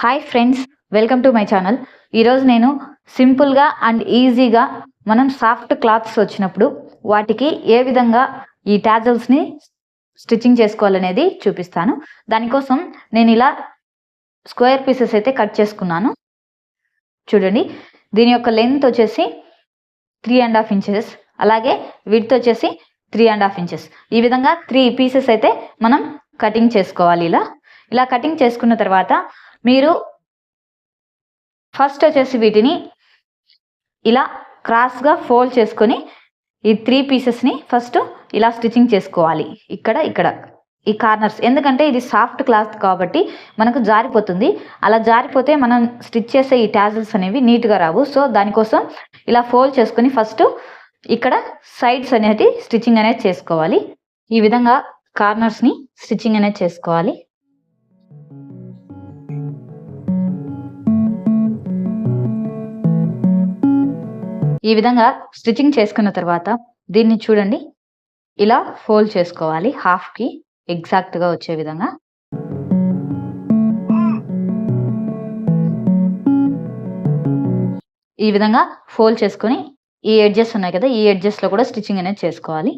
Hi friends, welcome to my channel. ఈరోజు నేను సింపుల్గా అండ్ ఈజీగా మనం సాఫ్ట్ క్లాత్స్ వచ్చినప్పుడు వాటికి ఏ విధంగా ఈ టాజల్స్ని స్టిచ్చింగ్ చేసుకోవాలనేది చూపిస్తాను. దానికోసం నేను ఇలా స్క్వేర్ పీసెస్ అయితే కట్ చేసుకున్నాను. చూడండి, దీని యొక్క లెంత్ వచ్చేసి 3.5 ఇంచెస్, అలాగే విడ్త్ వచ్చేసి 3.5 ఇంచెస్. ఈ విధంగా 3 పీసెస్ అయితే మనం కటింగ్ చేసుకోవాలి. ఇలా కటింగ్ చేసుకున్న తర్వాత మీరు ఫస్ట్ వచ్చేసి వీటిని ఇలా క్రాస్గా ఫోల్డ్ చేసుకొని ఈ 3 పీసెస్ని ఫస్ట్ ఇలా స్టిచ్చింగ్ చేసుకోవాలి. ఇక్కడ ఈ కార్నర్స్, ఎందుకంటే ఇది సాఫ్ట్ క్లాత్ కాబట్టి మనకు జారిపోతుంది. అలా జారిపోతే మనం స్టిచ్ చేసే ఈ టాజల్స్ అనేవి నీట్గా రావు. సో దానికోసం ఇలా ఫోల్డ్ చేసుకొని ఫస్ట్ ఇక్కడ సైడ్స్ అనేది స్టిచ్చింగ్ అనేది చేసుకోవాలి. ఈ విధంగా కార్నర్స్ని స్టిచ్చింగ్ అనేది చేసుకోవాలి. ఈ విధంగా స్టిచ్చింగ్ చేసుకున్న తర్వాత దీన్ని చూడండి, ఇలా ఫోల్డ్ చేసుకోవాలి. హాఫ్కి ఎగ్జాక్ట్గా వచ్చే విధంగా. ఈ విధంగా ఫోల్డ్ చేసుకొని ఈ ఎడ్జెస్ ఉన్నాయి కదా, ఈ ఎడ్జెస్లో కూడా స్టిచ్చింగ్ అనేది చేసుకోవాలి.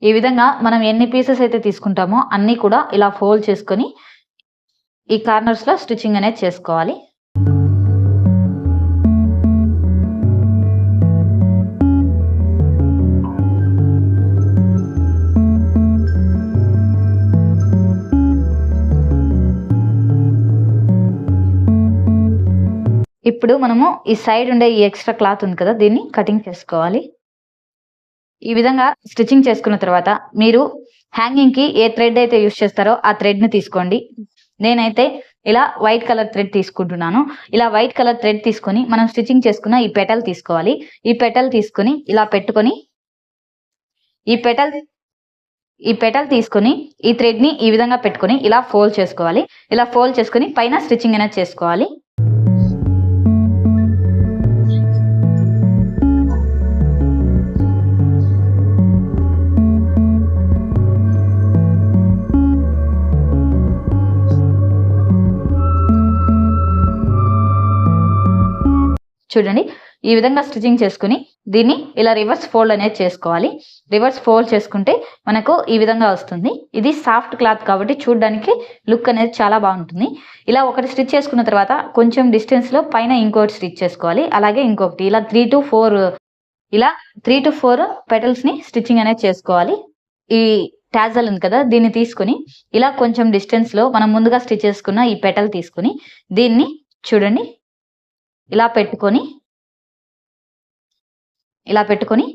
ఈ విధంగా మనం ఎన్ని పీసెస్ అయితే తీసుకుంటామో అన్నీ కూడా ఇలా ఫోల్డ్ చేసుకొని ఈ కార్నర్స్లో స్టిచ్చింగ్ అనేది చేసుకోవాలి. ఇప్పుడు మనము ఈ సైడ్ ఉండే ఈ ఎక్స్ట్రా క్లాత్ ఉంది కదా, దీన్ని కటింగ్ చేసుకోవాలి. ఈ విధంగా స్టిచ్చింగ్ చేసుకున్న తర్వాత మీరు హ్యాంగింగ్కి ఏ థ్రెడ్ అయితే యూస్ చేస్తారో ఆ థ్రెడ్ని తీసుకోండి. నేనైతే ఇలా వైట్ కలర్ థ్రెడ్ తీసుకుంటున్నాను. ఇలా వైట్ కలర్ థ్రెడ్ తీసుకొని మనం స్టిచ్చింగ్ చేసుకున్న ఈ పెటల్ తీసుకోవాలి. ఈ పెటల్ తీసుకొని ఇలా పెట్టుకొని ఈ పెటల్ తీసుకొని ఈ థ్రెడ్ని ఈ విధంగా పెట్టుకొని ఇలా ఫోల్డ్ చేసుకోవాలి. ఇలా ఫోల్డ్ చేసుకొని పైన స్టిచ్చింగ్ అనేది చేసుకోవాలి. చూడండి, ఈ విధంగా స్టిచ్చింగ్ చేసుకుని దీన్ని ఇలా రివర్స్ ఫోల్డ్ అనేది చేసుకోవాలి. రివర్స్ ఫోల్డ్ చేసుకుంటే మనకు ఈ విధంగా వస్తుంది. ఇది సాఫ్ట్ క్లాత్ కాబట్టి చూడడానికి లుక్ అనేది చాలా బాగుంటుంది. ఇలా ఒకటి స్టిచ్ చేసుకున్న తర్వాత కొంచెం డిస్టెన్స్లో పైన ఇంకోటి స్టిచ్ చేసుకోవాలి. అలాగే ఇంకొకటి ఇలా 3 to 4 పెటల్స్ని స్టిచ్చింగ్ అనేది చేసుకోవాలి. ఈ టాజల్ ఉంది కదా, దీన్ని తీసుకొని ఇలా కొంచెం డిస్టెన్స్లో మనం ముందుగా స్టిచ్ చేసుకున్న ఈ పెటల్ తీసుకొని దీన్ని చూడండి ఇలా పెట్టుకొని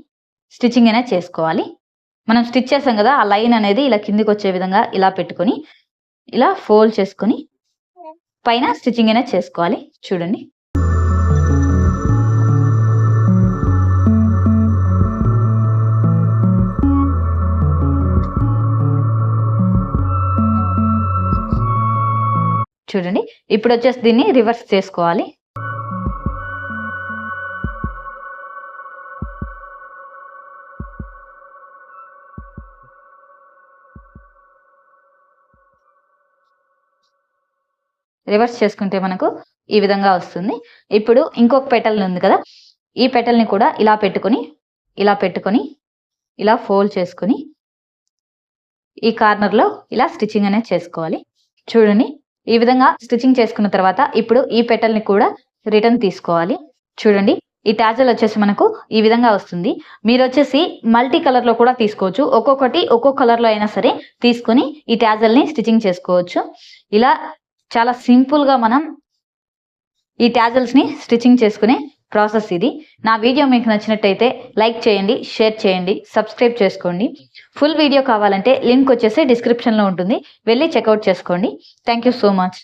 స్టిచ్చింగ్ అనేది చేసుకోవాలి. మనం స్టిచ్ చేసాం కదా, ఆ లైన్ అనేది ఇలా కిందికి వచ్చే విధంగా ఇలా పెట్టుకొని ఇలా ఫోల్డ్ చేసుకొని పైన స్టిచ్చింగ్ అనేది చేసుకోవాలి. చూడండి, ఇప్పుడు వచ్చేసి దీన్ని రివర్స్ చేసుకోవాలి. రివర్స్ చేసుకుంటే మనకు ఈ విధంగా వస్తుంది. ఇప్పుడు ఇంకొక పెటల్ ఉంది కదా, ఈ పెటల్ని కూడా ఇలా పెట్టుకొని ఇలా ఫోల్డ్ చేసుకొని ఈ కార్నర్లో ఇలా స్టిచ్చింగ్ అనేది చేసుకోవాలి. చూడండి, ఈ విధంగా స్టిచ్చింగ్ చేసుకున్న తర్వాత ఇప్పుడు ఈ పెటల్ని కూడా రిటర్న్ తీసుకోవాలి. చూడండి, ఈ టాజల్ వచ్చేసి మనకు ఈ విధంగా వస్తుంది. మీరు వచ్చేసి మల్టీ కలర్లో కూడా తీసుకోవచ్చు. ఒక్కొక్కటి ఒక్కో కలర్లో అయినా సరే తీసుకొని ఈ టాజల్ని స్టిచ్చింగ్ చేసుకోవచ్చు. ఇలా చాలా సింపుల్గా మనం ఈ టాజల్స్ని స్టిచ్చింగ్ చేసుకునే ప్రాసెస్ ఇది. నా వీడియో మీకు నచ్చినట్టయితే లైక్ చేయండి, షేర్ చేయండి, సబ్స్క్రైబ్ చేసుకోండి. ఫుల్ వీడియో కావాలంటే లింక్ వచ్చేసి డిస్క్రిప్షన్లో ఉంటుంది, వెళ్ళి చెక్అవుట్ చేసుకోండి. Thank you so much.